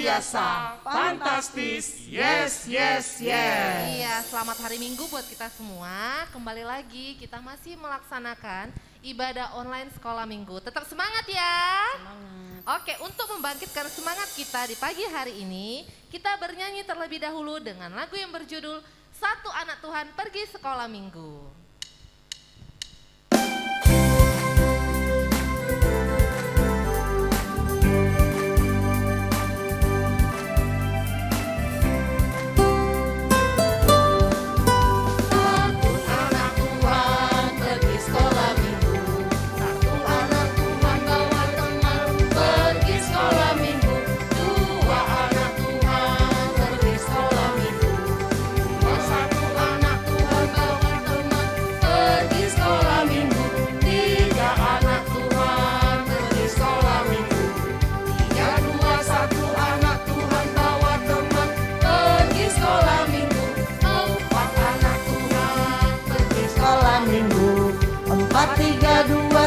biasa, fantastis, yes, yes, yes. Iya, selamat hari Minggu buat kita semua. Kembali lagi kita masih melaksanakan ibadah online sekolah Minggu. Tetap semangat ya. Oke, untuk membangkitkan semangat kita di pagi hari ini, kita bernyanyi terlebih dahulu dengan lagu yang berjudul Satu Anak Tuhan Pergi Sekolah Minggu.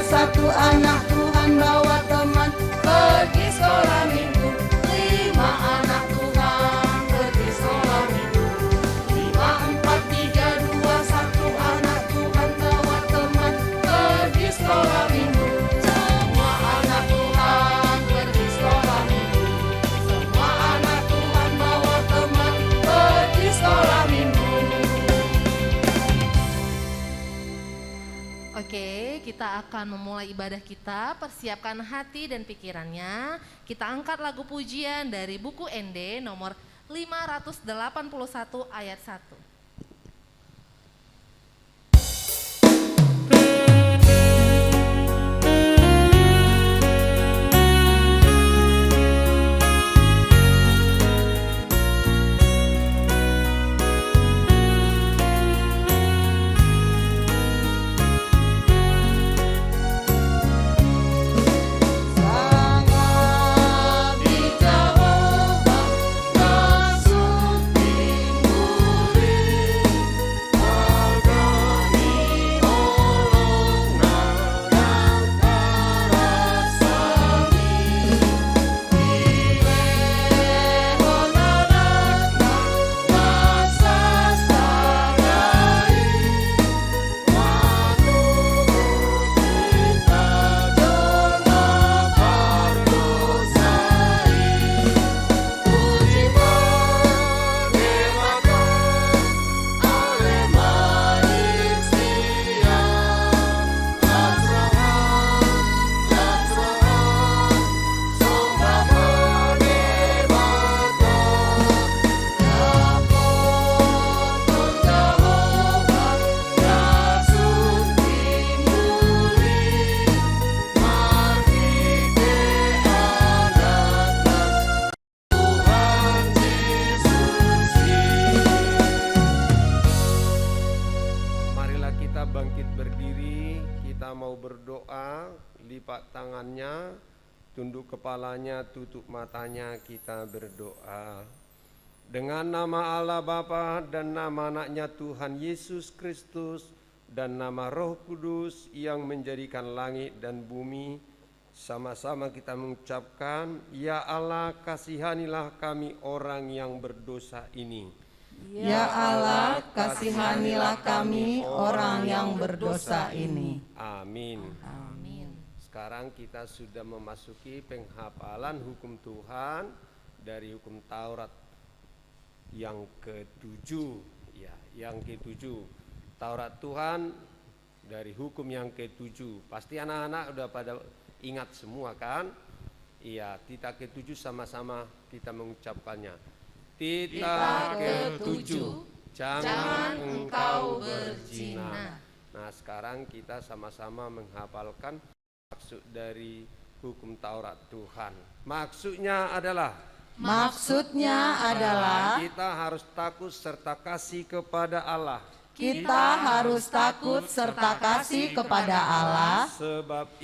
Satu anak Tuhan bawa teman pergi sekolah minggu. 5 anak Tuhan pergi sekolah minggu. 5, 4, 3, 2, 1 anak Tuhan bawa teman pergi sekolah minggu. Semua anak Tuhan pergi sekolah minggu. Semua anak Tuhan bawa teman pergi sekolah minggu. Oke, kita akan memulai ibadah kita, persiapkan hati dan pikirannya. Kita angkat lagu pujian dari buku ND nomor 581 ayat 1. Tunduk kepalanya, tutup matanya, kita berdoa. Dengan nama Allah Bapa dan nama anaknya Tuhan Yesus Kristus dan nama Roh Kudus yang menjadikan langit dan bumi, sama-sama kita mengucapkan, Ya Allah, kasihanilah kami orang yang berdosa ini. Ya Allah, kasihanilah kami orang yang berdosa ini. Amin. Sekarang kita sudah memasuki penghafalan hukum Tuhan dari hukum Taurat yang ke-7, ya, yang ke-7. Taurat Tuhan dari hukum yang ke-7. Pasti anak-anak udah pada ingat semua kan? Iya, tita ke-7 sama-sama kita mengucapkannya. Tita ke-7, jangan engkau berzina. Nah, sekarang kita sama-sama menghafalkan maksud dari hukum Taurat Tuhan. Maksudnya adalah kita harus takut serta kasih kepada Allah. Kita harus takut serta kasih kepada Allah. Sebab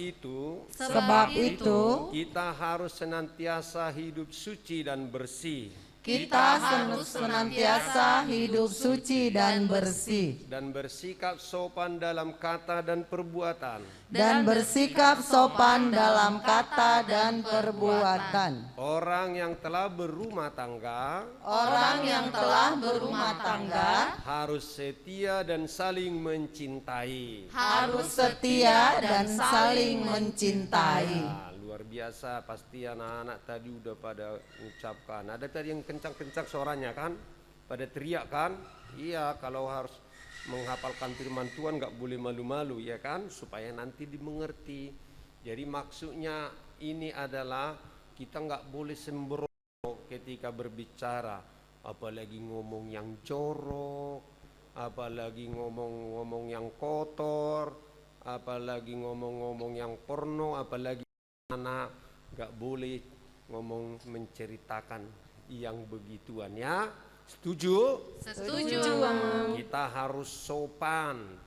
itu kita harus senantiasa hidup suci dan bersih. kita harus senantiasa hidup suci dan bersih, dan bersikap sopan dalam kata dan perbuatan. dan bersikap sopan dalam kata dan perbuatan. Orang yang telah berumah tangga Orang yang telah berumah tangga harus setia dan saling mencintai. harus setia dan saling mencintai. Nah, luar biasa, pasti anak-anak tadi udah pada mengucapkan. Ada tadi yang kencang-kencang suaranya kan, pada teriak kan. Iya, kalau harus menghafalkan firman Tuhan nggak boleh malu-malu ya kan, supaya nanti dimengerti. Jadi maksudnya ini adalah kita nggak boleh sembrono ketika berbicara, apalagi ngomong yang jorok, apalagi ngomong-ngomong yang kotor, apalagi ngomong-ngomong yang porno, apalagi anak nggak boleh ngomong menceritakan yang begituan ya. Setuju? Setuju. Kita harus sopan.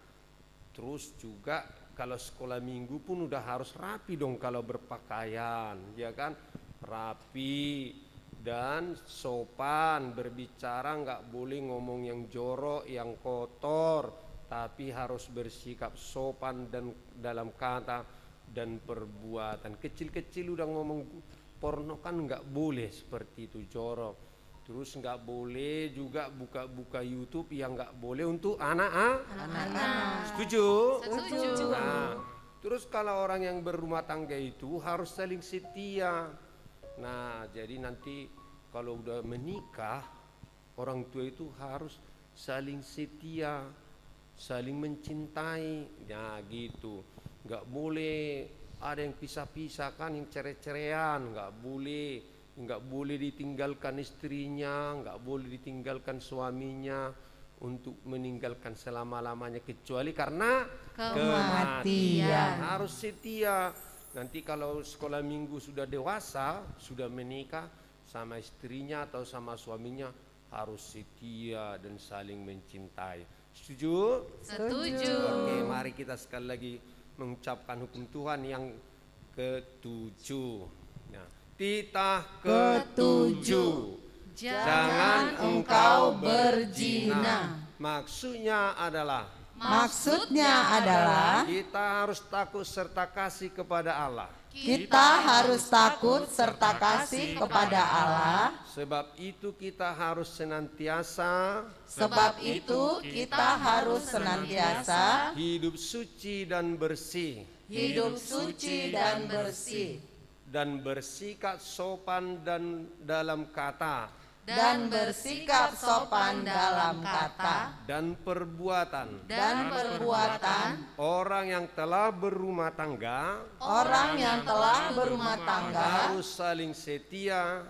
Terus juga kalau sekolah minggu pun udah harus rapi dong kalau berpakaian, ya kan? Rapi dan sopan, berbicara nggak boleh ngomong yang jorok, yang kotor, tapi harus bersikap sopan dan dalam kata dan perbuatan. Kecil-kecil udah ngomong porno kan nggak boleh seperti itu, jorok. Terus nggak boleh juga buka-buka YouTube yang nggak boleh untuk anak-anak. Setuju? Setuju. Nah, terus kalau orang yang berumah tangga itu harus saling setia. Nah, jadi nanti kalau udah menikah, orang tua itu harus saling setia, saling mencintai. Nah, gitu. Nggak boleh ada yang pisah-pisah kan, yang cerai-ceraian, nggak boleh ditinggalkan istrinya, nggak boleh ditinggalkan suaminya untuk meninggalkan selama-lamanya kecuali karena kematian. Harus setia. Nanti kalau sekolah minggu sudah dewasa, sudah menikah, sama istrinya atau sama suaminya harus setia dan saling mencintai. Setuju? Setuju. Oke, mari kita sekali lagi mengucapkan hukum Tuhan yang ketujuh. Nah, titah ketujuh. Jangan engkau berzina. Maksudnya adalah kita harus takut serta kasih kepada Allah. Kita harus takut serta kasih kepada Allah. Sebab itu kita harus senantiasa hidup suci dan bersih. Dan bersikap sopan dan dalam kata. Dan perbuatan. Orang yang telah berumah tangga harus saling setia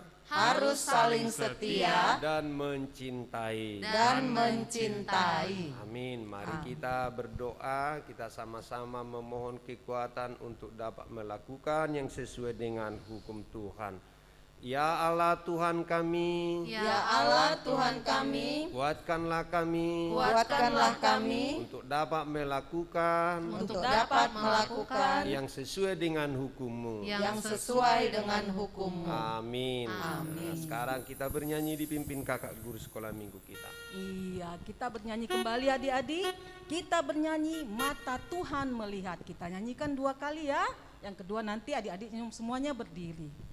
dan mencintai. Amin. Mari kita berdoa, kita sama-sama memohon kekuatan untuk dapat melakukan yang sesuai dengan hukum Tuhan. Ya Allah Tuhan kami, kuatkanlah kami untuk dapat melakukan yang sesuai dengan hukum-Mu. Amin. Nah, sekarang kita bernyanyi dipimpin kakak guru sekolah minggu kita. Iya, kita bernyanyi kembali adik-adik. Kita bernyanyi Mata Tuhan Melihat. Kita nyanyikan 2 kali ya. Yang kedua nanti adik-adik semuanya berdiri.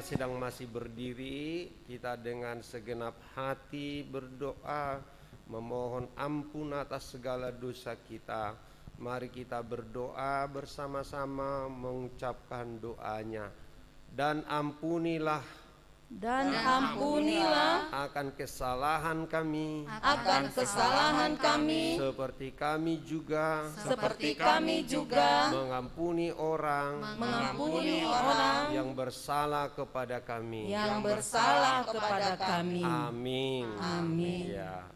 Sedang masih berdiri, kita dengan segenap hati berdoa memohon ampun atas segala dosa kita, Mari kita berdoa bersama-sama mengucapkan doanya. Dan ampunilah akan kesalahan kami, seperti kami juga mengampuni orang yang bersalah kepada kami. Amin. Ya.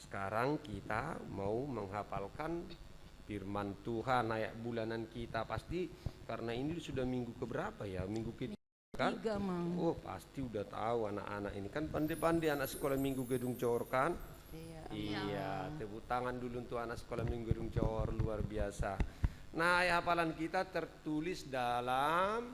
Sekarang kita mau menghafalkan firman Tuhan ayat bulanan kita. Pasti karena ini sudah minggu keberapa ya? Minggu ketiga kan? 3, Mang. Oh, pasti udah tahu anak-anak ini kan pandai-pandai anak sekolah minggu Gedung Cor kan? Iya, tepuk tangan dulu untuk anak sekolah minggu Gedung Cor, luar biasa. Nah, ayat hafalan kita tertulis dalam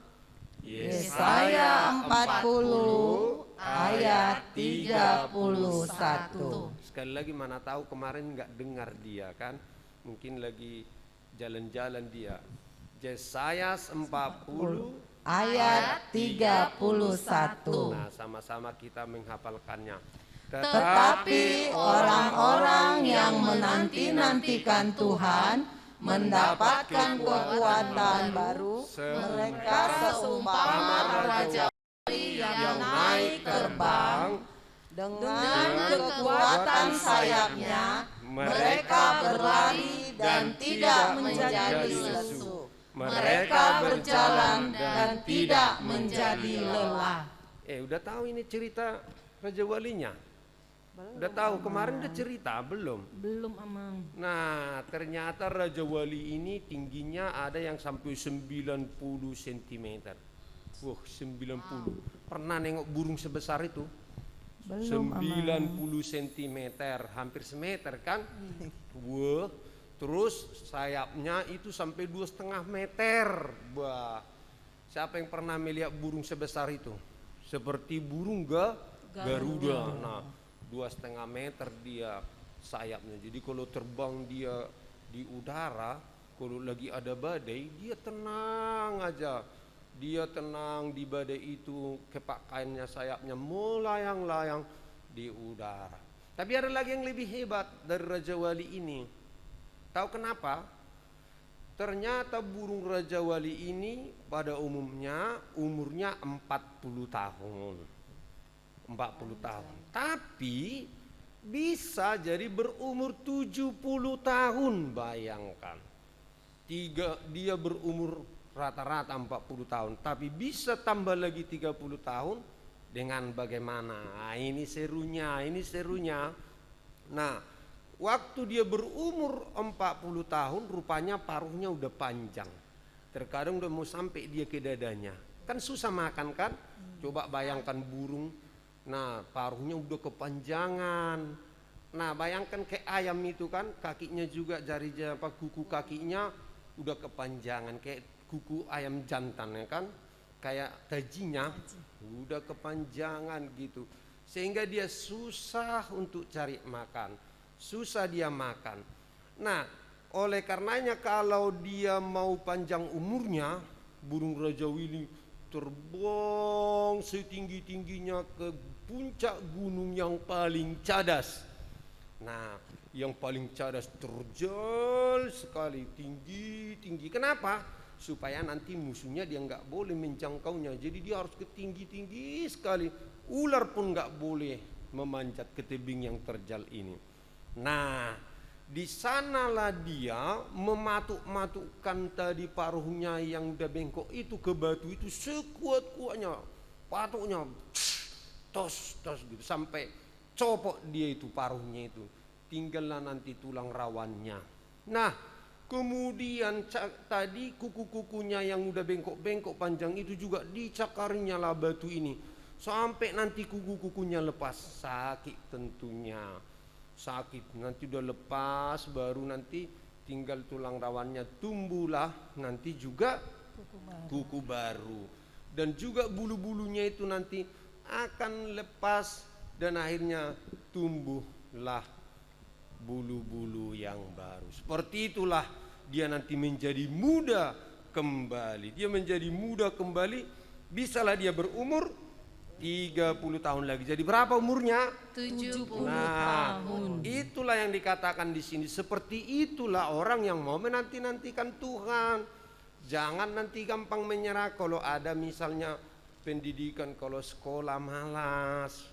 Yesaya 40 ayat 31. Sekali lagi, mana tahu kemarin nggak dengar dia kan? Mungkin lagi jalan-jalan dia. Yesaya 40 ayat 31. Nah, sama-sama kita menghafalkannya. Tetapi orang-orang yang menanti-nantikan Tuhan mendapatkan kekuatan baru. Mereka seumpama raja yang naik terbang dengan kekuatan sayapnya. Mereka berlari dan tidak menjadi lesu. Mereka berjalan dan tidak menjadi lelah. Udah tahu ini cerita Raja Walinya? Udah tahu kemarin udah cerita belum? Belum, Amang. Nah, ternyata Raja Wali ini tingginya ada yang sampai 90 cm. Wah, 90. Pernah nengok burung sebesar itu? Belum, 90 cm, hampir semeter kan? Wah, terus sayapnya itu sampai 2,5 meter. Wah, siapa yang pernah melihat burung sebesar itu? Seperti burung Garuda. Nah, 2,5 meter dia sayapnya. Jadi kalau terbang dia di udara, kalau lagi ada badai, dia tenang aja. Dia tenang di badai itu, kepakaiannya sayapnya melayang-layang di udara. Tapi ada lagi yang lebih hebat dari Raja Wali ini. Tahu kenapa? Ternyata burung Raja Wali ini pada umumnya umurnya 40 tahun. 40 tahun. Tapi bisa jadi berumur 70 tahun, bayangkan. Dia berumur rata-rata 40 tahun, tapi bisa tambah lagi 30 tahun dengan bagaimana? Nah, ini serunya. Nah, waktu dia berumur 40 tahun, rupanya paruhnya udah panjang. Terkadang udah mau sampai dia ke dadanya. Kan susah makan kan? Coba bayangkan burung. Nah, paruhnya udah kepanjangan. Nah, bayangkan kayak ayam itu kan, kakinya juga kuku kakinya udah kepanjangan kayak kuku ayam jantan ya kan? Kayak tajinya udah kepanjangan gitu. Sehingga dia susah untuk cari makan. Susah dia makan. Nah, oleh karenanya kalau dia mau panjang umurnya, burung Raja Wali terbang setinggi-tingginya ke puncak gunung yang paling cadas. Nah, yang paling cadas terjal sekali, tinggi-tinggi. Kenapa? Supaya nanti musuhnya dia nggak boleh menjangkaunya. Jadi dia harus ke tinggi-tinggi sekali. Ular pun nggak boleh memanjat ke tebing yang terjal ini. Nah, di sanalah dia mematuk-matukkan tadi paruhnya yang udah bengkok itu ke batu itu sekuat-kuatnya. Patuknya tos gitu sampai copot dia itu paruhnya itu. Tinggallah nanti tulang rawannya. Nah, kemudian tadi kuku-kukunya yang udah bengkok-bengkok panjang itu juga dicakarinya lah batu ini. Sampai nanti kuku-kukunya lepas. Sakit tentunya. Sakit, nanti udah lepas, baru nanti tinggal tulang rawannya tumbuhlah nanti juga kuku baru. Dan juga bulu-bulunya itu nanti akan lepas dan akhirnya tumbuhlah bulu-bulu yang baru. Seperti itulah dia nanti menjadi muda kembali. Dia menjadi muda kembali, bisalah dia berumur 30 tahun lagi. Jadi berapa umurnya? 70 Nah, tahun. itulah yang dikatakan di sini. Seperti itulah orang yang mau menanti-nantikan Tuhan. Jangan nanti gampang menyerah kalau ada misalnya pendidikan, kalau sekolah malas.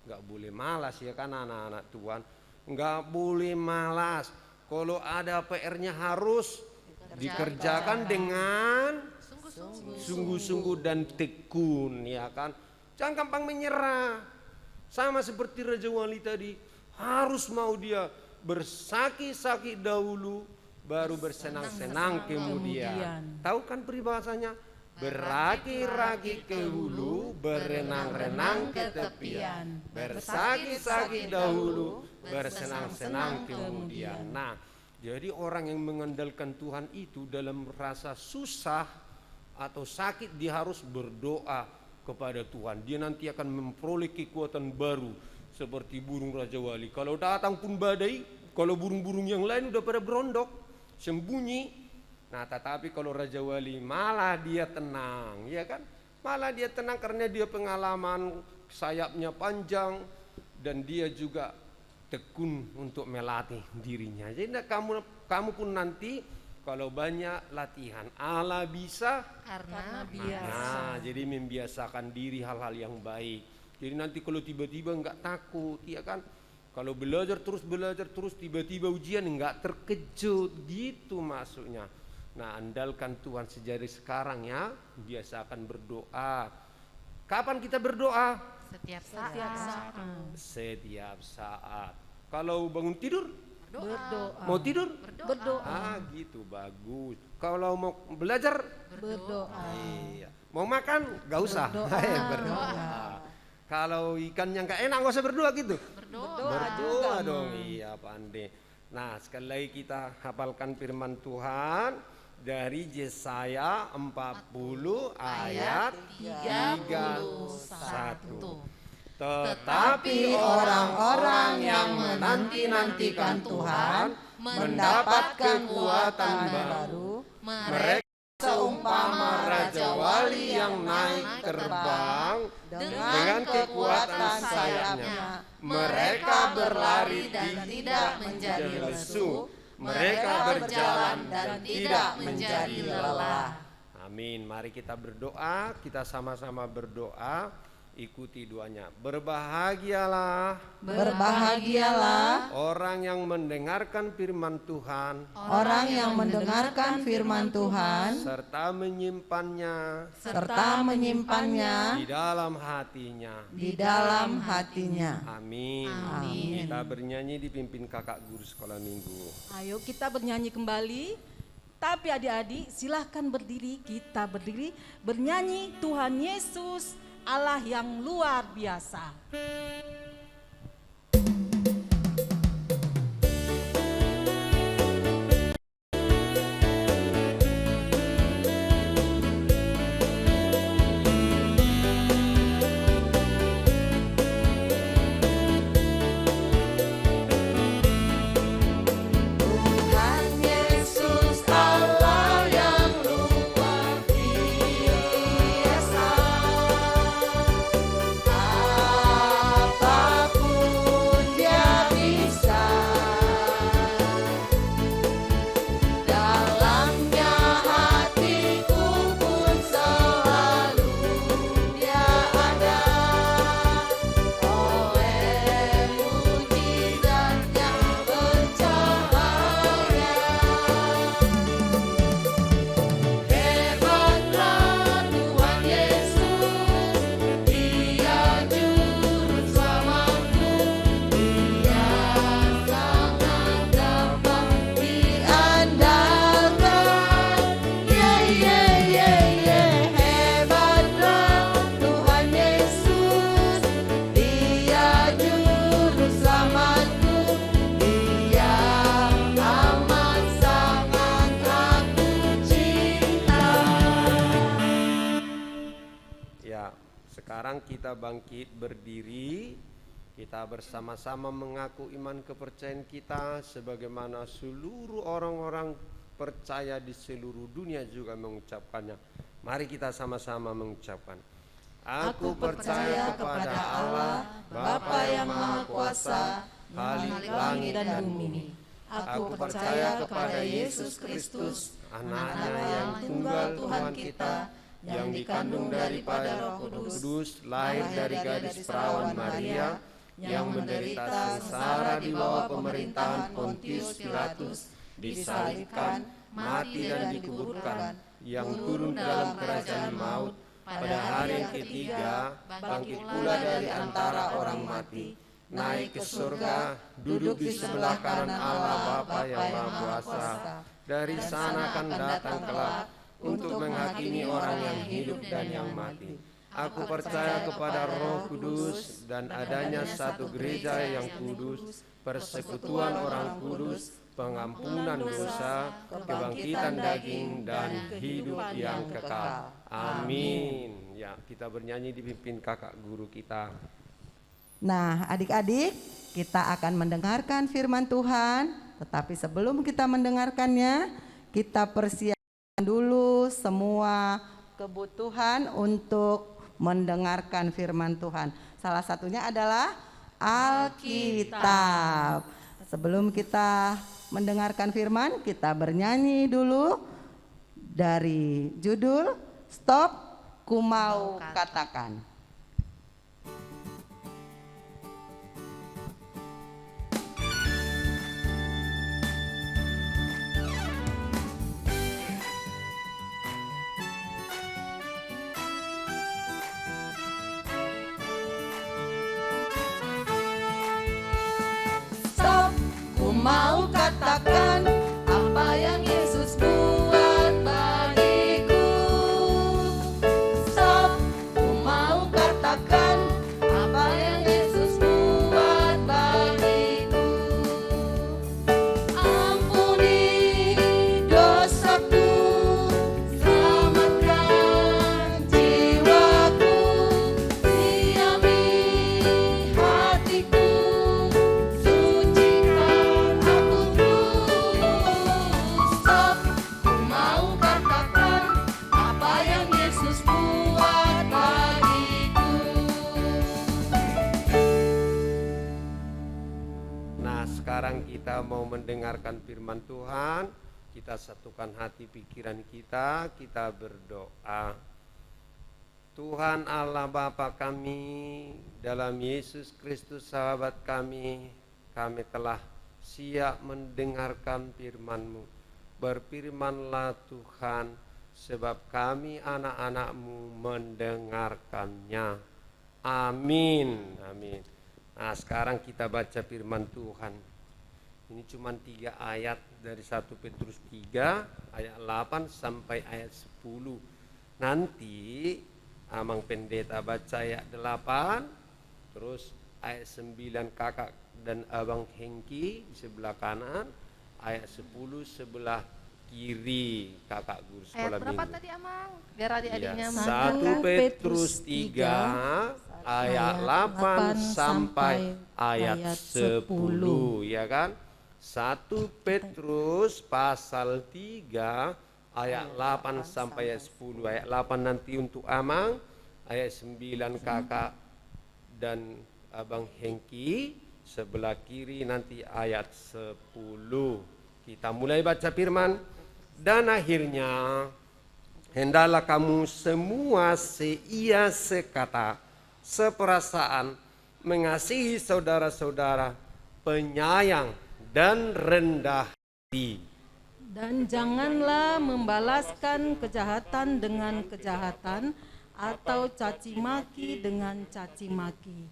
Nggak boleh malas ya kan anak-anak Tuhan. Nggak boleh malas. Kalau ada PR-nya harus dikerjakan dengan sungguh-sungguh dan tekun ya kan. Jangan gampang menyerah. Sama seperti Raja Wali tadi, harus mau dia bersakit-sakit dahulu baru bersenang-senang kemudian. Tahu kan peribahasanya? Beraki-raki ke hulu, berenang-renang ke tepian. Bersakit-sakit dahulu, bersenang-senang kemudian. Nah, jadi orang yang mengandalkan Tuhan itu dalam rasa susah atau sakit dia harus berdoa kepada Tuhan. Dia nanti akan memperoleh kekuatan baru seperti burung Raja Wali. Kalau datang pun badai, kalau burung-burung yang lain udah pada berondok, sembunyi. Nah, tetapi kalau Raja Wali malah dia tenang, ya kan? Malah dia tenang karena dia pengalaman, sayapnya panjang dan dia juga tekun untuk melatih dirinya. Jadi kamu pun nanti kalau banyak latihan, Allah bisa Karena Nah, jadi membiasakan diri hal-hal yang baik. Jadi nanti kalau tiba-tiba enggak takut, ya kan? Kalau belajar terus, tiba-tiba ujian enggak terkejut, gitu maksudnya. Nah, andalkan Tuhan sejak sekarang ya, biasakan berdoa. Kapan kita berdoa? setiap saat. Setiap saat. Kalau bangun tidur? Berdoa. Mau tidur? Berdoa. Ah, gitu, bagus. Kalau mau belajar? Berdoa. Iya. Mau makan? Gak usah. Berdoa. Kalau ikannya nggak enak, nggak usah berdoa gitu. Berdoa dong. Iya, pandai. Nah, sekali lagi kita hafalkan firman Tuhan dari Yesaya 40 ayat 31. Tetapi orang-orang yang menanti-nantikan Tuhan mendapat kekuatan baru. Mereka seumpama Raja Wali yang naik terbang dengan kekuatan sayapnya. Mereka berlari dan tidak menjadi lesu. Mereka berjalan dan tidak menjadi lelah. Amin. Mari kita berdoa, kita sama-sama berdoa. Ikuti doanya. Berbahagialah orang yang mendengarkan firman Tuhan, serta menyimpannya di dalam hatinya. Amin. Kita bernyanyi dipimpin kakak guru sekolah minggu. Ayo kita bernyanyi kembali. Tapi adik-adik silahkan berdiri, kita berdiri bernyanyi Tuhan Yesus Allah yang luar biasa. Sekarang kita bangkit berdiri, kita bersama-sama mengaku iman kepercayaan kita sebagaimana seluruh orang-orang percaya di seluruh dunia juga mengucapkannya. Mari kita sama-sama mengucapkan. Aku percaya kepada Allah, Bapa yang Maha Kuasa, Khalik langit dan bumi. Aku percaya kepada Yesus Kristus, Anaknya yang tunggal Tuhan kita, yang dikandung daripada Roh Kudus, lahir dari gadis perawan Maria, yang menderita sengsara di bawah pemerintahan Pontius Pilatus, disalibkan, mati dan dikuburkan, yang turun dalam kerajaan maut, pada hari ketiga bangkit pula dari antara orang mati, naik ke surga, duduk di sebelah kanan Allah Bapa yang Maha Kuasa. Dari sana akan datang kelak untuk menghakimi orang yang hidup dan yang mati. Aku percaya kepada Roh Kudus dan adanya satu gereja yang kudus, persekutuan orang kudus, pengampunan dosa, kebangkitan daging, dan hidup yang kekal. Amin. Ya, kita bernyanyi dipimpin kakak guru kita. Nah, adik-adik, kita akan mendengarkan firman Tuhan, tetapi sebelum kita mendengarkannya, kita persiapkan dulu semua kebutuhan untuk mendengarkan firman Tuhan. Salah satunya adalah Alkitab. Sebelum kita mendengarkan firman, kita bernyanyi dulu dari judul Stop, Ku Mau Katakan. Stop, ku mau katakan apa yang Yesus buat bagiku. Stop, ku mau katakan apa yang Yesus buat bagiku. Ampuni dosaku, selamatkan jiwaku, diami hatiku, sucikan aku terus. Stop, ku mau katakan apa yang Yesus buat bagiku. Nah, sekarang kita mau mendengarkan firman Tuhan. Kita satukan hati pikiran kita berdoa. Tuhan Allah Bapa kami, dalam Yesus Kristus sahabat kami telah siap mendengarkan firman-Mu. Berfirmanlah Tuhan, sebab kami anak-anak-Mu mendengarkannya. Amin. Amin. Nah, sekarang kita baca firman Tuhan. Ini cuma 3 ayat dari 1 Petrus 3 ayat 8 sampai ayat 10. Nanti Amang Pendeta baca ayat 8, terus ayat 9 kakak dan Abang Hengki di sebelah kanan, ayat 10 sebelah kiri kakak guru Ayat sekolah berapa minggu. tadi Amang? Biar adik-adiknya Iya, mendengar. 1 Petrus 3 ayat 8 sampai ayat 10, ya kan? 1 Petrus pasal 3 ayat 8 sampai ayat 10. Ayat 8 nanti untuk Amang, ayat 9 kakak dan Abang Hengki, sebelah kiri nanti ayat 10. Kita mulai baca firman. Dan akhirnya hendaklah kamu semua seia sekata, seperasaan, mengasihi saudara-saudara, penyayang dan rendah hati. Dan janganlah membalaskan kejahatan dengan kejahatan atau caci maki dengan caci maki.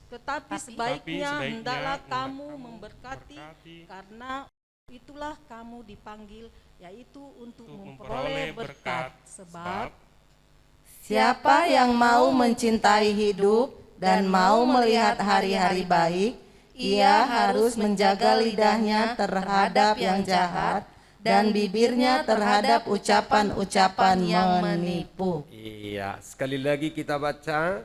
Tetapi sebaiknya hendaklah kamu memberkati, karena itulah kamu dipanggil, yaitu untuk memperoleh berkat. Sebab Siapa yang mau mencintai hidup dan mau melihat hari-hari baik, ia harus menjaga lidahnya terhadap yang jahat dan bibirnya terhadap ucapan-ucapan yang menipu. Iya, sekali lagi kita baca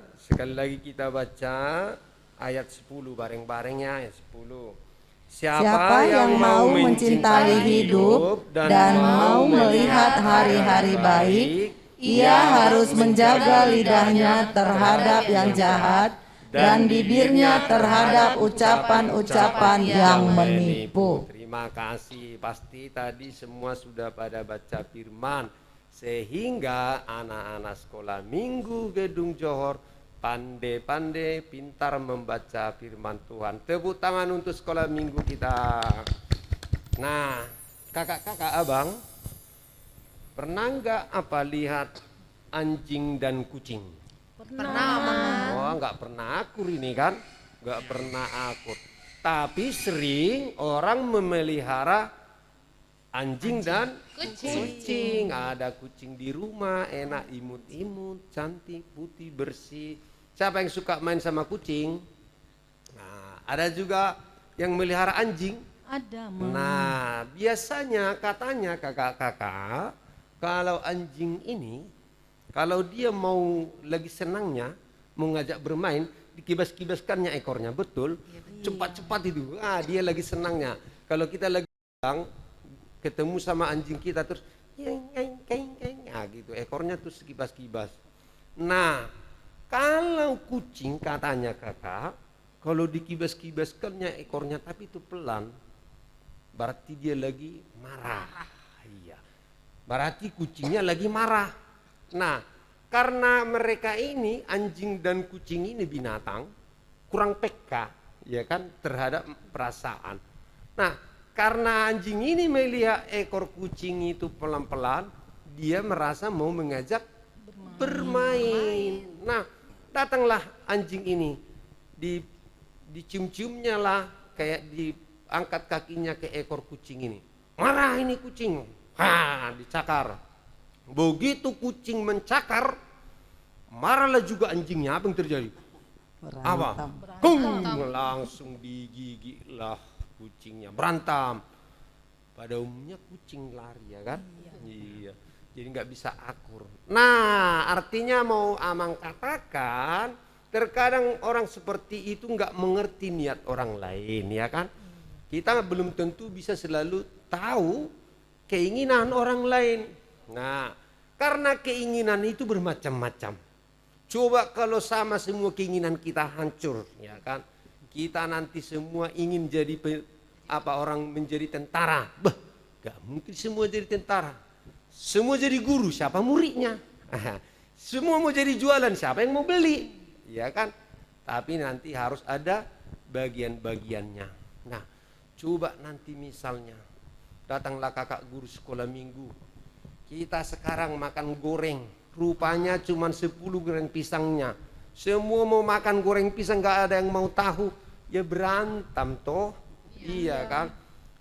ayat 10 bareng-barengnya, ayat 10. Siapa yang mau mencintai hidup dan mau melihat hari-hari baik, Ia harus menjaga lidahnya terhadap yang jahat dan bibirnya terhadap ucapan-ucapan yang menipu. Terima kasih, pasti tadi semua sudah pada baca firman, sehingga anak-anak sekolah minggu Gedung Johor pandai-pandai pintar membaca firman Tuhan. Tepuk tangan untuk sekolah minggu kita. Nah, kakak-kakak abang, pernah nggak apa lihat anjing dan kucing? Pernah, Mas. Oh, nggak pernah akur ini kan? Nggak pernah akur. Tapi sering orang memelihara anjing dan kucing. Ada kucing di rumah, enak imut-imut, cantik, putih, bersih. Siapa yang suka main sama kucing? Nah, ada juga yang melihara anjing. Ada, Nah, biasanya katanya kakak-kakak, kalau anjing ini, kalau dia mau lagi senangnya, mau ngajak bermain, dikibas-kibaskannya ekornya, betul? Cepat-cepat itu, dia lagi senangnya. Kalau kita lagi ketemu sama anjing kita terus, gitu, ekornya terus kibas-kibas. Nah, kalau kucing katanya kakak, kalau dikibas-kibaskannya ekornya tapi itu pelan, berarti dia lagi marah. Iya, berarti kucingnya lagi marah. Nah, karena mereka ini anjing dan kucing ini binatang kurang peka, ya kan, terhadap perasaan. Nah, karena anjing ini melihat ekor kucing itu pelan-pelan, dia merasa mau mengajak bermain. Nah, datanglah anjing ini, dicium-ciumnya lah, kayak diangkat kakinya ke ekor kucing ini. Marah ini kucing, dicakar. Begitu kucing mencakar, marahlah juga anjingnya. Apa yang terjadi? Apa? Langsung digigit lah kucingnya, berantem. Pada umumnya kucing lari, ya kan? Iya. Jadi nggak bisa akur. Nah, artinya mau Amang katakan, terkadang orang seperti itu nggak mengerti niat orang lain, ya kan? Kita belum tentu bisa selalu tahu keinginan orang lain. Nah, karena keinginan itu bermacam-macam. Coba kalau sama semua keinginan kita hancur, ya kan? Kita nanti semua ingin jadi orang menjadi tentara. Gak mungkin semua jadi tentara. Semua jadi guru, siapa muridnya? Semua mau jadi jualan, siapa yang mau beli? Ya kan? Tapi nanti harus ada bagian-bagiannya. Nah, coba nanti misalnya datanglah kakak guru sekolah minggu. Kita sekarang makan goreng, rupanya cuma 10 goreng pisangnya. Semua mau makan goreng pisang, gak ada yang mau tahu. Ya berantem toh, iya kan?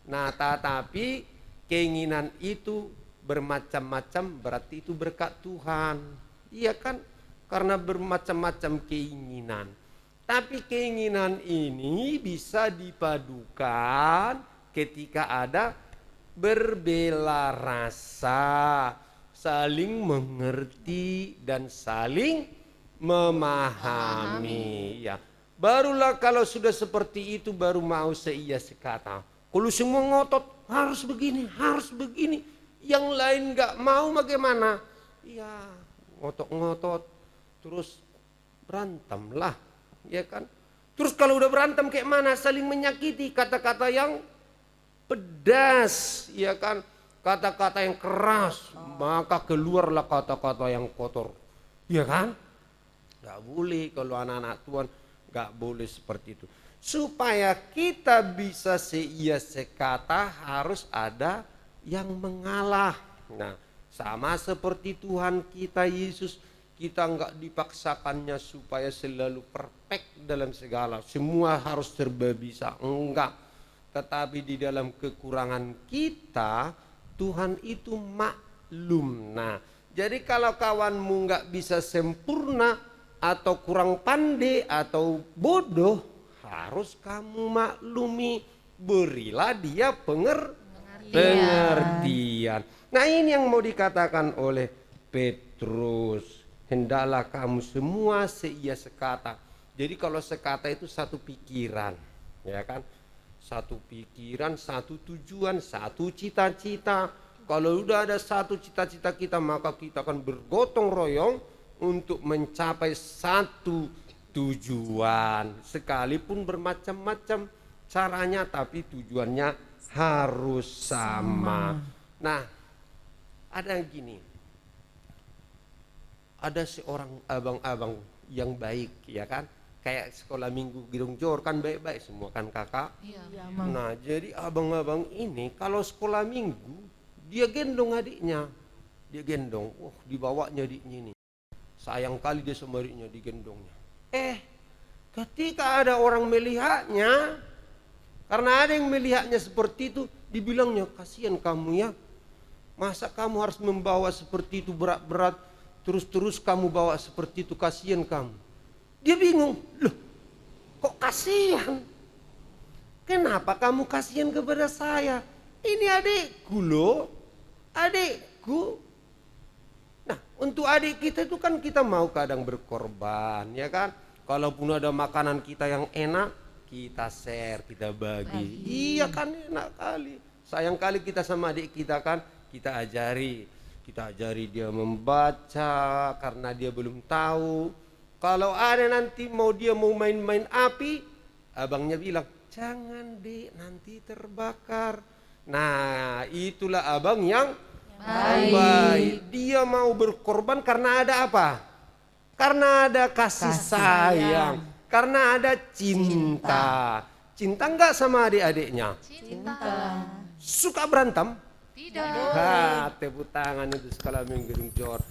Nah, tetapi keinginan itu bermacam-macam, berarti itu berkat Tuhan. Iya kan? Karena bermacam-macam keinginan. Tapi keinginan ini bisa dipadukan ketika ada berbela rasa, saling mengerti dan saling memahami. Ya, barulah kalau sudah seperti itu baru mau seia sekata. Kalau semua ngotot harus begini, yang lain nggak mau bagaimana? Ya, ngotot-ngotot terus berantem lah, ya kan? Terus kalau udah berantem kayak mana? Saling menyakiti, kata-kata yang pedas, ya kan, kata-kata yang keras, maka keluarlah kata-kata yang kotor, ya kan? Gak boleh kalau anak-anak Tuhan, gak boleh seperti itu. Supaya kita bisa seia sekata harus ada yang mengalah. Nah, sama seperti Tuhan kita Yesus, kita gak dipaksakannya supaya selalu perfect dalam segala, semua harus serba bisa, enggak. Tetapi di dalam kekurangan kita, Tuhan itu maklum. Nah, jadi kalau kawanmu nggak bisa sempurna atau kurang pandai atau bodoh, harus kamu maklumi. Berilah dia pengertian. Nah, ini yang mau dikatakan oleh Petrus. Hendaklah kamu semua seia sekata. Jadi kalau sekata itu satu pikiran, ya kan? Satu pikiran, satu tujuan, satu cita-cita. Kalau udah ada satu cita-cita kita, maka kita akan bergotong royong untuk mencapai satu tujuan. Sekalipun bermacam-macam caranya, tapi tujuannya harus sama. Nah, ada yang gini. Ada seorang abang-abang yang baik, ya kan? Kayak sekolah minggu Gedung Jor kan baik-baik semua kan kakak. Iya. Nah, jadi abang-abang ini kalau sekolah minggu dia gendong adiknya. Dia gendong, dibawanya adiknya ini. Sayang kali dia sama adiknya digendongnya. Ketika ada orang melihatnya, karena ada yang melihatnya seperti itu, dibilangnya, kasihan kamu ya. Masa kamu harus membawa seperti itu berat-berat, terus-terus kamu bawa seperti itu, kasihan kamu. Dia bingung, loh kok kasihan? Kenapa kamu kasihan kepada saya? Ini adikku loh, adikku. Nah, untuk adik kita itu kan kita mau kadang berkorban, ya kan? Kalaupun ada makanan kita yang enak, kita share, kita bagi. Iya kan, enak kali. Sayang kali kita sama adik kita kan, kita ajari dia membaca karena dia belum tahu. Kalau ada nanti dia mau main-main api, abangnya bilang, jangan dek, nanti terbakar. Nah, itulah abang yang baik. Dia mau berkorban karena ada apa? Karena ada kasih sayang. Karena ada cinta. Cinta enggak sama adik-adiknya? Cinta. Suka berantem? Tidak. Tepuk tangan itu sekolah minggu Gedung Jor.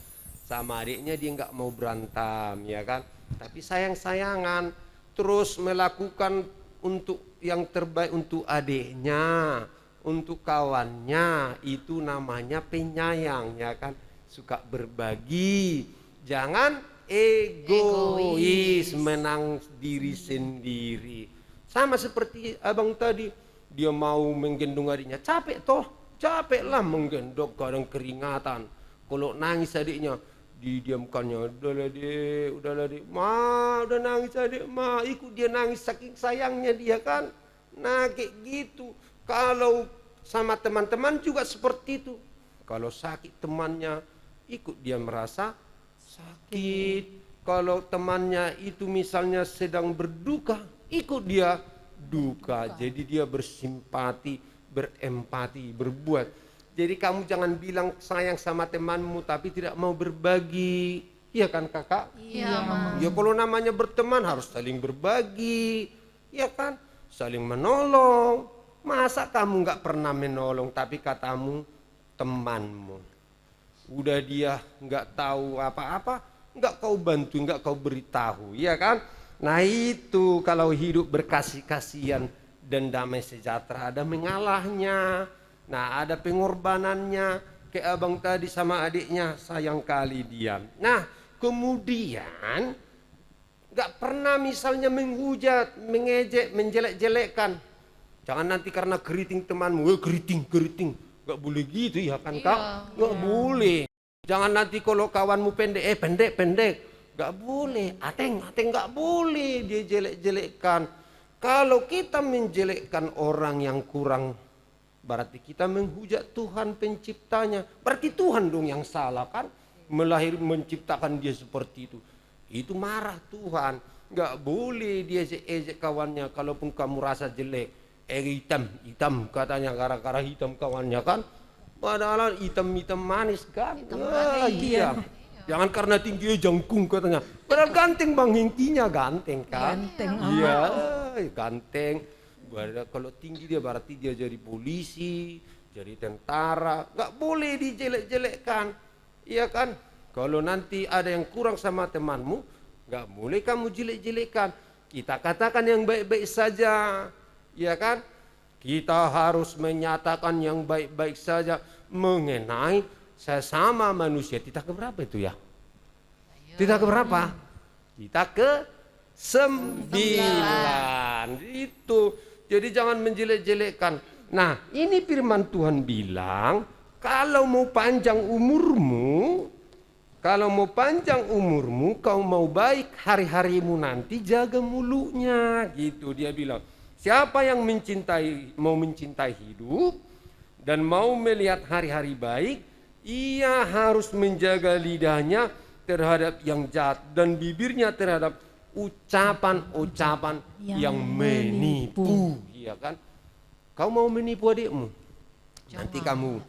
Sama adiknya dia enggak mau berantem, ya kan? Tapi sayang-sayangan, terus melakukan untuk yang terbaik untuk adiknya, untuk kawannya. Itu namanya penyayang, ya kan? Suka berbagi. Jangan egois, menang diri sendiri. Sama seperti abang tadi, dia mau menggendong adiknya, capeklah menggendong, kadang keringatan. Kalau nangis adiknya, didiamkannya, udahlah dek, ma, udah nangis adik, ma, ikut dia nangis saking sayangnya dia kan. Nah kayak gitu. Kalau sama teman-teman juga seperti itu. Kalau sakit temannya, ikut dia merasa sakit. Kalau temannya itu misalnya sedang berduka, ikut dia duka. Jadi dia bersimpati, berempati, berbuat. Jadi kamu jangan bilang sayang sama temanmu tapi tidak mau berbagi. Iya kan kakak? Iya, Mas. Ya kalau namanya berteman harus saling berbagi. Ya kan? Saling menolong. Masa kamu nggak pernah menolong tapi katamu temanmu. Udah dia nggak tahu apa-apa, nggak kau bantu, nggak kau beritahu, ya kan? Nah itu kalau hidup berkasih-kasihan dan damai sejahtera, ada mengalahnya. Nah ada pengorbanannya, kayak abang tadi sama adiknya, sayang kali dia. Nah kemudian nggak pernah misalnya menghujat, mengejek, menjelek-jelekkan. Jangan nanti karena keriting temanmu, keriting, nggak boleh gitu ya kan kak? Nggak boleh. Jangan nanti kalau kawanmu pendek, pendek, nggak boleh. Ateng nggak boleh dia jelek-jelekkan. Kalau kita menjelekkan orang yang kurang, berarti kita menghujat Tuhan penciptanya. Berarti Tuhan dong yang salah kan? Menciptakan dia seperti itu. Itu marah Tuhan. Nggak boleh dia ejek kawannya. Kalaupun kamu rasa jelek, hitam katanya gara-gara hitam kawannya kan. Padahal hitam manis kan. Iya. Jangan karena tinggi jangkung katanya. Padahal ganteng bang, intinya ganteng kan. Iya, ganteng. Kalau tinggi dia berarti dia jadi polisi, jadi tentara. Nggak boleh dijelek-jelekkan, iya kan? Kalau nanti ada yang kurang sama temanmu, nggak boleh kamu jelek-jelekkan. Kita katakan yang baik-baik saja, iya kan? Kita harus menyatakan yang baik-baik saja mengenai sesama manusia. Kita keberapa itu ya? Kita keberapa? Kita ke-9. Itu. Jadi jangan menjelek-jelekkan. Nah, ini firman Tuhan bilang, kalau mau panjang umurmu, kau mau baik hari-harimu nanti, jaga mulutnya. Gitu dia bilang. Siapa yang mau mencintai hidup dan mau melihat hari-hari baik, ia harus menjaga lidahnya terhadap yang jahat dan bibirnya terhadap ucapan-ucapan yang menipu. Iya kan? Kau mau menipu adikmu? Nanti kamu,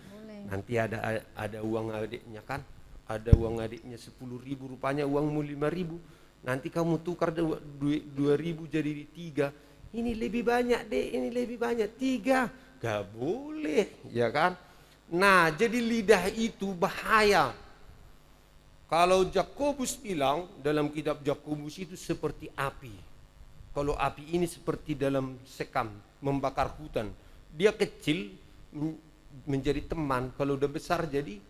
nanti ada uang adiknya kan? Ada uang adiknya 10.000, rupanya uangmu 5.000. Nanti kamu tukar 2.000 jadi 3. Ini lebih banyak dek, ini lebih banyak 3. Gak boleh, ya kan? Nah, jadi lidah itu bahaya. Kalau Yakobus bilang dalam kitab Yakobus itu seperti api. Kalau api ini seperti dalam sekam membakar hutan. Dia kecil menjadi teman, kalau udah besar jadi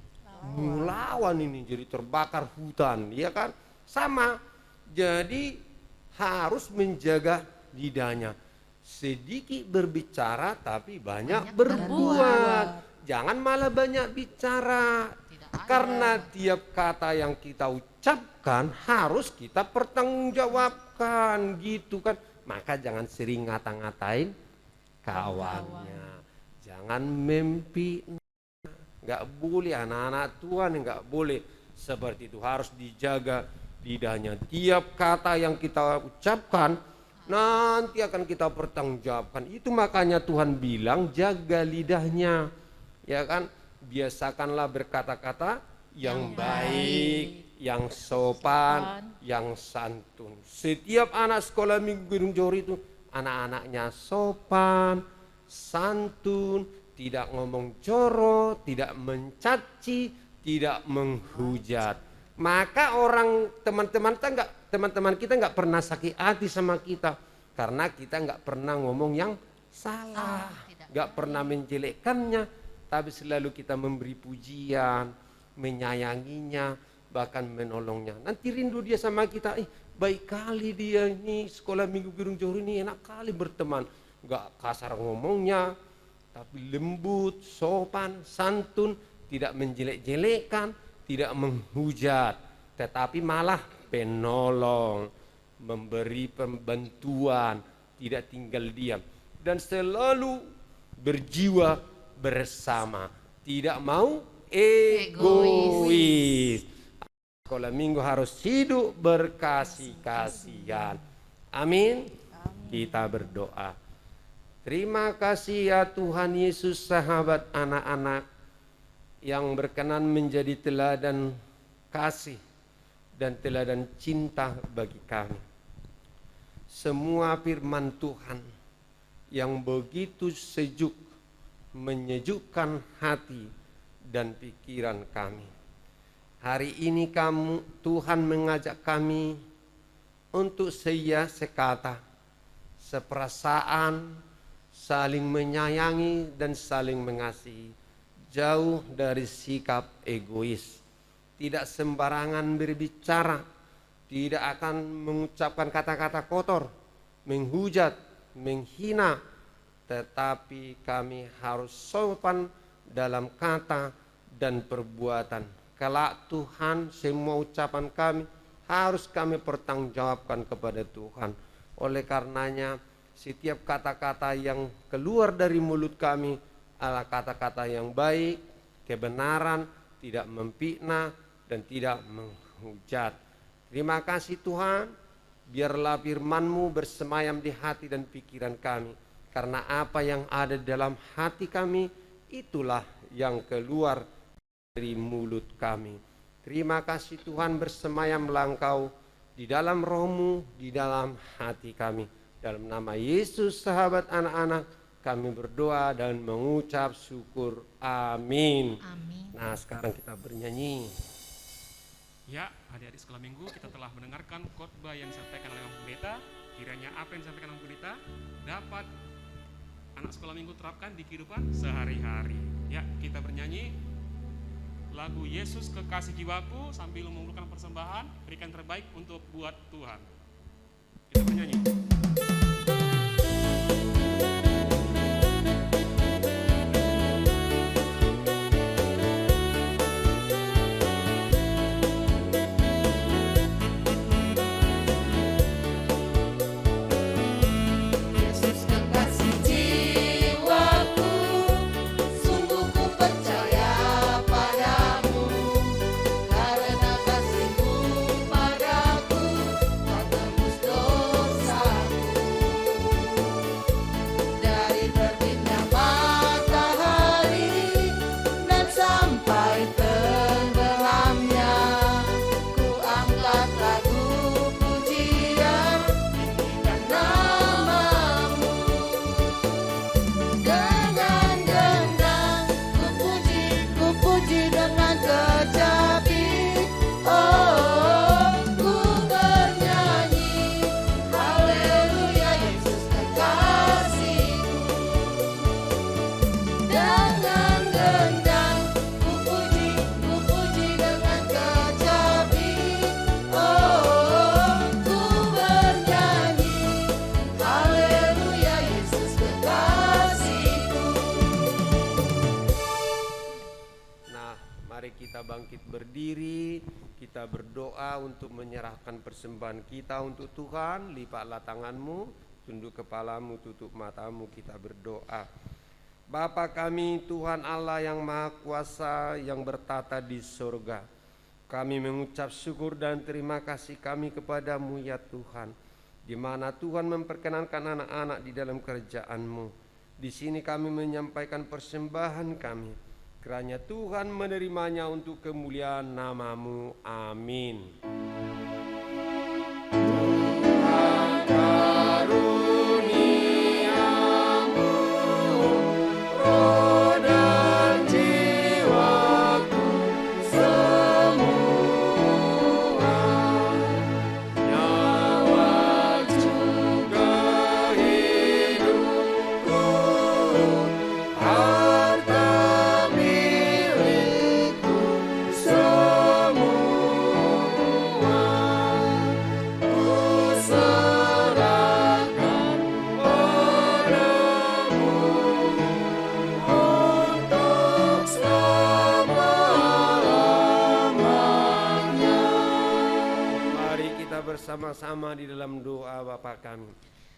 melawan ini, jadi terbakar hutan, ya kan? Sama. Jadi harus menjaga lidahnya. Sedikit berbicara tapi banyak berbuat. Jangan malah banyak bicara. Karena tiap kata yang kita ucapkan harus kita pertanggungjawabkan gitu kan. Maka jangan sering ngata-ngatain kawannya. Jangan memfitnah. Enggak boleh, anak-anak Tuhan enggak boleh seperti itu. Harus dijaga lidahnya. Tiap kata yang kita ucapkan nanti akan kita pertanggungjawabkan. Itu makanya Tuhan bilang jaga lidahnya. Ya kan, biasakanlah berkata-kata yang baik, yang sopan, yang santun. Setiap anak sekolah minggu Gunung Johor itu anak-anaknya sopan, santun, tidak ngomong jorok, tidak mencaci, tidak menghujat. Maka teman-teman kita nggak pernah sakit hati sama kita karena kita nggak pernah ngomong yang salah, nggak pernah menjelekkannya. Tapi selalu kita memberi pujian, menyayanginya, bahkan menolongnya. Nanti rindu dia sama kita, baik kali dia ini sekolah minggu Gunung Johor ini enak kali berteman. Gak kasar ngomongnya, tapi lembut, sopan, santun, tidak menjelek-jelekan, tidak menghujat. Tetapi malah penolong, memberi bantuan, tidak tinggal diam. Dan selalu berjiwa bersama, tidak mau egois. Sekolah minggu harus hidup berkasih-kasihan. Amin. Kita berdoa. Terima kasih ya Tuhan Yesus, sahabat anak-anak yang berkenan menjadi teladan kasih dan teladan cinta bagi kami. Semua firman Tuhan yang begitu sejuk menyejukkan hati dan pikiran kami. Hari ini Tuhan mengajak kami untuk sekata, seperasaan, saling menyayangi dan saling mengasihi. Jauh dari sikap egois. Tidak sembarangan berbicara, tidak akan mengucapkan kata-kata kotor, menghujat, menghina, tetapi kami harus sopan dalam kata dan perbuatan. Kelak Tuhan, semua ucapan kami harus kami pertanggungjawabkan kepada Tuhan. Oleh karenanya, setiap kata-kata yang keluar dari mulut kami adalah kata-kata yang baik, kebenaran, tidak memfitnah dan tidak menghujat. Terima kasih Tuhan, biarlah firman-Mu bersemayam di hati dan pikiran kami. Karena apa yang ada dalam hati kami, itulah yang keluar dari mulut kami. Terima kasih Tuhan, bersemayamlah Engkau di dalam roh-Mu, di dalam hati kami. Dalam nama Yesus, sahabat anak-anak, kami berdoa dan mengucap syukur. Amin. Amin. Nah, sekarang kita bernyanyi. Ya, adik-adik sekolah minggu, kita telah mendengarkan khotbah yang disampaikan oleh Pak Pendeta. Kiranya apa yang disampaikan oleh Pendeta dapat anak sekolah minggu terapkan di kehidupan sehari-hari. Ya, kita bernyanyi lagu Yesus Kekasih Jiwaku sambil mengumpulkan persembahan, berikan terbaik untuk buat Tuhan. Kita bernyanyi. Yesus kekasih jiwaku, sungguh kita bangkit berdiri, kita berdoa untuk menyerahkan persembahan kita untuk Tuhan. Lipatlah tanganmu, tunduk kepalamu, tutup matamu, kita berdoa. Bapa kami, Tuhan Allah yang Maha Kuasa yang bertata di surga, kami mengucap syukur dan terima kasih kami kepadamu ya Tuhan, di mana Tuhan memperkenankan anak-anak di dalam kerajaan-Mu. Di sini kami menyampaikan persembahan kami, kiranya Tuhan menerimanya untuk kemuliaan nama-Mu. Amin. Bersama-sama di dalam doa Bapa kami.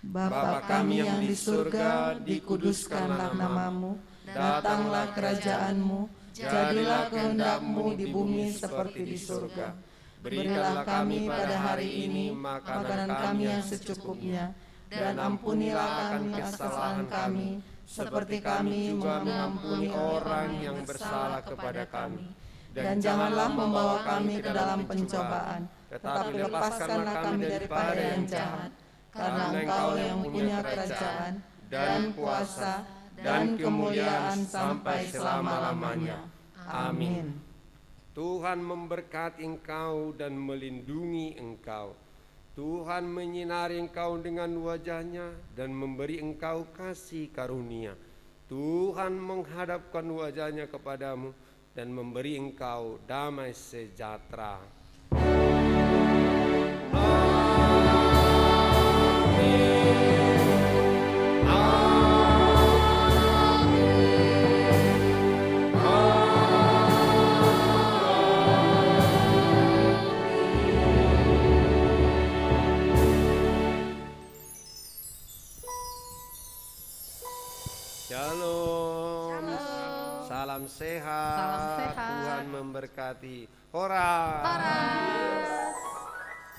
Bapa kami yang di surga, dikuduskanlah namamu, datanglah kerajaan-Mu, jadilah kehendak-Mu di bumi seperti di surga. Berikanlah kami pada hari ini makanan kami yang secukupnya, dan ampunilah kami kesalahan kami, seperti kami juga mengampuni orang yang bersalah kepada kami. Dan janganlah membawa kami ke dalam pencobaan, tetapi lepaskanlah kami daripada yang jahat. Karena Engkau yang punya kerajaan dan kuasa dan kemuliaan sampai selama-lamanya. Amin. Tuhan memberkati engkau dan melindungi engkau. Tuhan menyinari engkau dengan wajah-Nya dan memberi engkau kasih karunia. Tuhan menghadapkan wajah-Nya kepadamu dan memberi engkau damai sejahtera. Shalom. Salam sehat. Salam sehat. Tuhan memberkati. Hora. Horas.